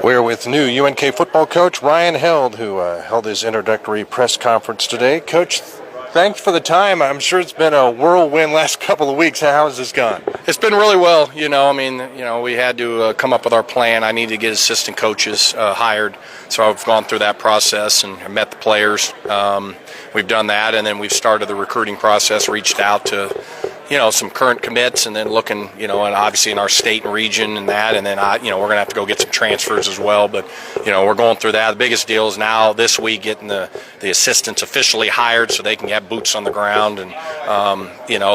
We're with new UNK football coach Ryan Held, who held his introductory press conference today. Coach, thanks for the time. I'm sure it's been a whirlwind last couple of weeks. How has this gone? It's been really well. We had to come up with our plan. I needed to get assistant coaches hired, so I've gone through that process and met the players. We've done that, and then we've started the recruiting process, reached out to some current commits, and then looking, and obviously in our state and region and that, and then we're going to have to go get some transfers as well. But we're going through that. The biggest deal is now this week getting the assistants officially hired so they can have boots on the ground, and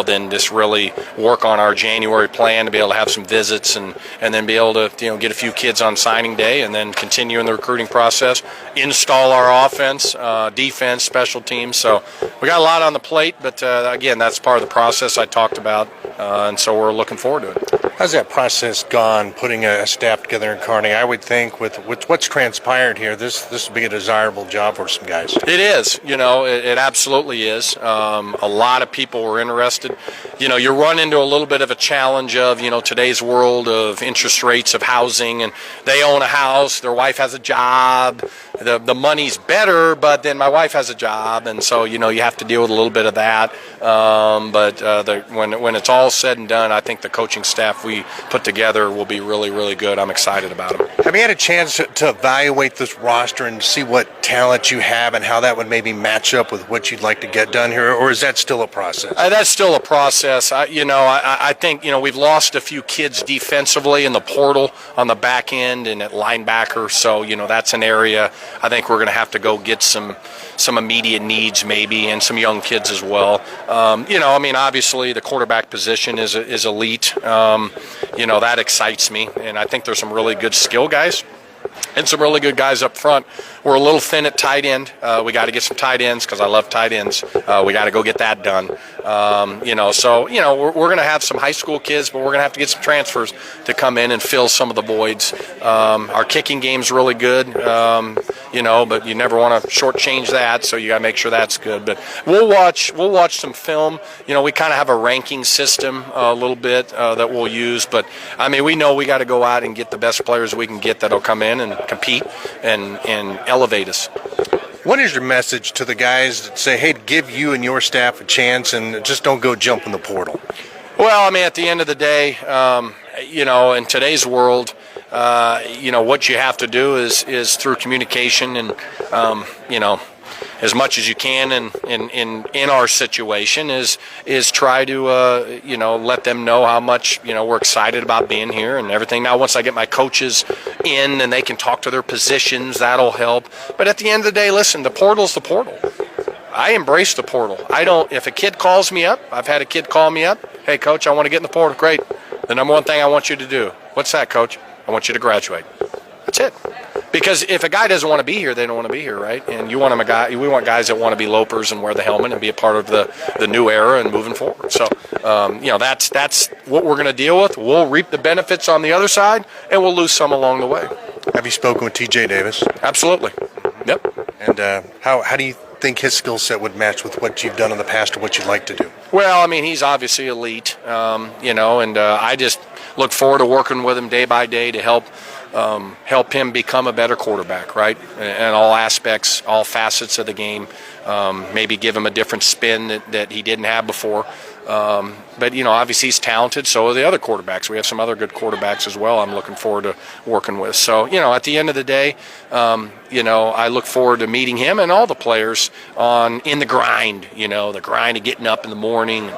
then just really work on our January plan to be able to have some visits and then be able to get a few kids on signing day, and then continue in the recruiting process, install our offense, defense, special teams. So we got a lot on the plate, but again, that's part of the process I talked about, and so we're looking forward to it. How's that process gone, putting a staff together in Kearney? I would think with what's transpired here, this would be a desirable job for some guys. It is. It absolutely is. A lot of people were interested. You run into a little bit of a challenge of, today's world of interest rates of housing, and they own a house, their wife has a job, the money's better, but then my wife has a job, and so, you have to deal with a little bit of that. When it's all said and done, I think the coaching staff we put together will be really, really good. I'm excited about them. Have you had a chance to evaluate this roster and see what talent you have and how that would maybe match up with what you'd like to get done here, or is that still a process? That's still a process. I think we've lost a few kids defensively in the portal on the back end and at linebacker, so that's an area I think we're going to have to go get some immediate needs maybe, and some young kids as well. Obviously the quarterback position is elite. That excites me, and I think there's some really good skill guys and some really good guys up front. We're a little thin at tight end. We got to get some tight ends because I love tight ends. We got to go get that done. We're going to have some high school kids, but we're going to have to get some transfers to come in and fill some of the voids. Our kicking game's really good, but you never want to shortchange that, so you got to make sure that's good. But we'll watch some film. We kind of have a ranking system a little bit that we'll use, but we know we got to go out and get the best players we can get that'll come in and compete and elevate us. What is your message to the guys that say, hey, give you and your staff a chance and just don't go jump in the portal? Well, at the end of the day, in today's world, what you have to do is through communication and, as much as you can in our situation is try to let them know how much we're excited about being here and everything. Now once I get my coaches in and they can talk to their positions, that'll help. But at the end of the day, listen, the portal's the portal. I embrace the portal. If a kid calls me up, I've had a kid call me up, hey coach, I want to get in the portal. Great. The number one thing I want you to do, what's that, coach? I want you to graduate. That's it. Because if a guy doesn't want to be here, they don't want to be here, right? And we want guys that want to be lopers and wear the helmet and be a part of the new era and moving forward. So, that's what we're going to deal with. We'll reap the benefits on the other side, and we'll lose some along the way. Have you spoken with T.J. Davis? Absolutely. Yep. And how do you think his skill set would match with what you've done in the past or what you'd like to do? Well, he's obviously elite, and I just look forward to working with him day by day to help him become a better quarterback, right? In all aspects, all facets of the game. Maybe give him a different spin that he didn't have before. But obviously he's talented, so are the other quarterbacks. We have some other good quarterbacks as well I'm looking forward to working with. So, at the end of the day, I look forward to meeting him and all the players in the grind, the grind of getting up in the morning,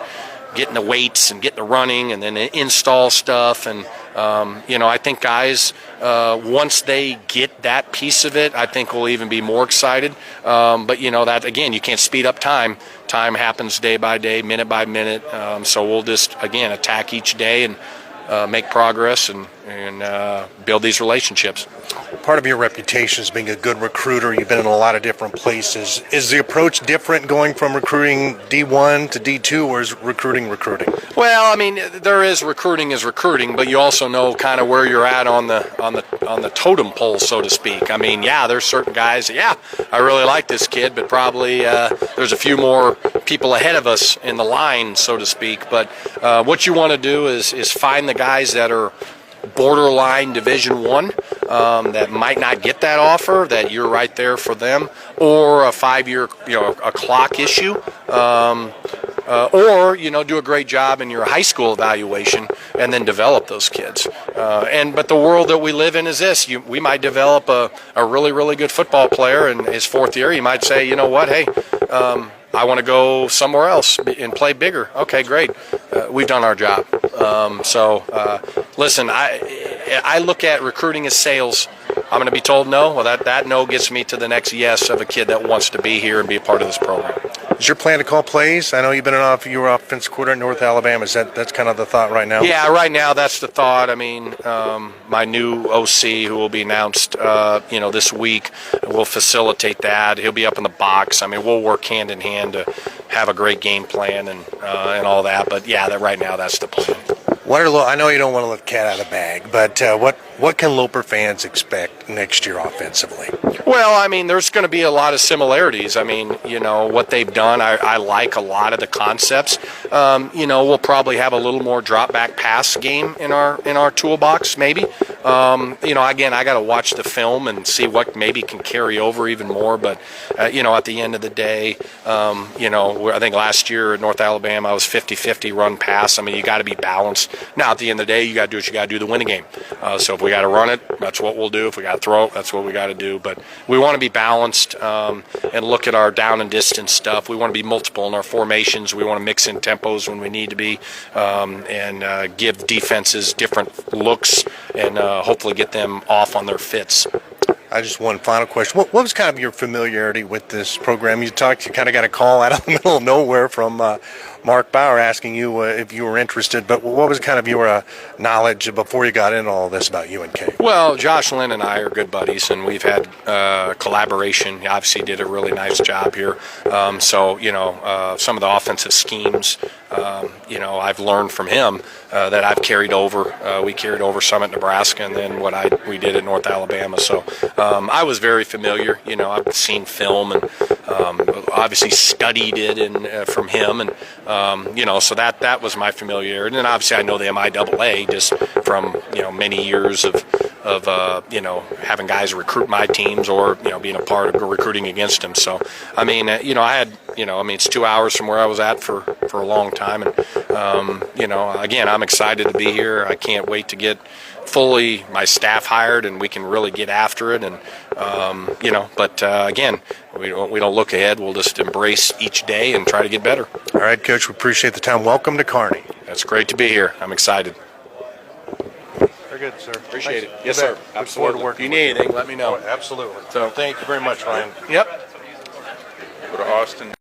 getting the weights and getting the running and then install stuff. And, I think guys, once they get that piece of it, I think we'll even be more excited. But, that, again, you can't speed up time. Time happens day by day, minute by minute. So we'll just, again, attack each day and make progress and build these relationships. Part of your reputation is being a good recruiter. You've been in a lot of different places. Is the approach different going from recruiting D1 to D2, or is recruiting? Well, there is recruiting, but you also know kind of where you're at on the totem pole, so to speak. There's certain guys. I really like this kid, but probably there's a few more people ahead of us in the line, so to speak. But what you want to do is find the guys that are borderline Division I that might not get that offer, that you're right there for them, or a 5-year, a clock issue. Or do a great job in your high school evaluation and then develop those kids. But the world that we live in is this: we might develop a really, really good football player in his 4th year. You might say, you know what, hey, I want to go somewhere else and play bigger. Okay, great. We've done our job. Listen, I look at recruiting as sales. I'm going to be told no. Well, that no gets me to the next yes of a kid that wants to be here and be a part of this program. Is your plan to call plays? I know you've been you were offensive coordinator in North Alabama. That's kind of the thought right now? Yeah, right now that's the thought. I mean, my new OC, who will be announced, this week, will facilitate that. He'll be up in the box. I mean, we'll work hand in hand to have a great game plan and all that. But yeah, right now that's the plan. I know you don't want to let the cat out of the bag, but what can Loper fans expect next year offensively? Well, I mean, there's going to be a lot of similarities. I mean, what they've done, I like a lot of the concepts. We'll probably have a little more drop back pass game in our toolbox, maybe. Again, I got to watch the film and see what maybe can carry over even more. But at the end of the day, I think last year at North Alabama I was 50-50 run pass. I mean, you got to be balanced. Now, at the end of the day, you got to do what you got to do to win a game. So if we got to run it, that's what we'll do. If we got to throw it, that's what we got to do. But we want to be balanced and look at our down and distance stuff. We want to be multiple in our formations. We want to mix in tempos when we need to be and give defenses different looks and hopefully get them off on their fits. I just one final question. What was kind of your familiarity with this program? You kind of got a call out of the middle of nowhere from Mark Bauer asking you if you were interested, but what was kind of your knowledge before you got into all this about UNK? Well, Josh Lynn and I are good buddies, and we've had collaboration. He obviously did a really nice job here. Some of the offensive schemes, I've learned from him that I've carried over. We carried over some at Nebraska, and then we did at North Alabama. So I was very familiar. I've seen film and obviously studied it from him, and so that was my familiarity. And then obviously I know the MIAA just from many years of having guys recruit my teams or being a part of recruiting against them. So I mean it's 2 hours from where I was at for a long time, and again, I'm excited to be here. I can't wait to get fully my staff hired and we can really get after it. And again, we don't look ahead. We'll just embrace each day and try to get better. All right, Coach, we appreciate the time. Welcome to Kearney. That's great to be here. I'm excited. Very good, sir. Appreciate it. Yes, sir. Absolutely. If you need anything, let me know. Oh, absolutely. So thank you very much, Ryan. Yep. Go to Austin.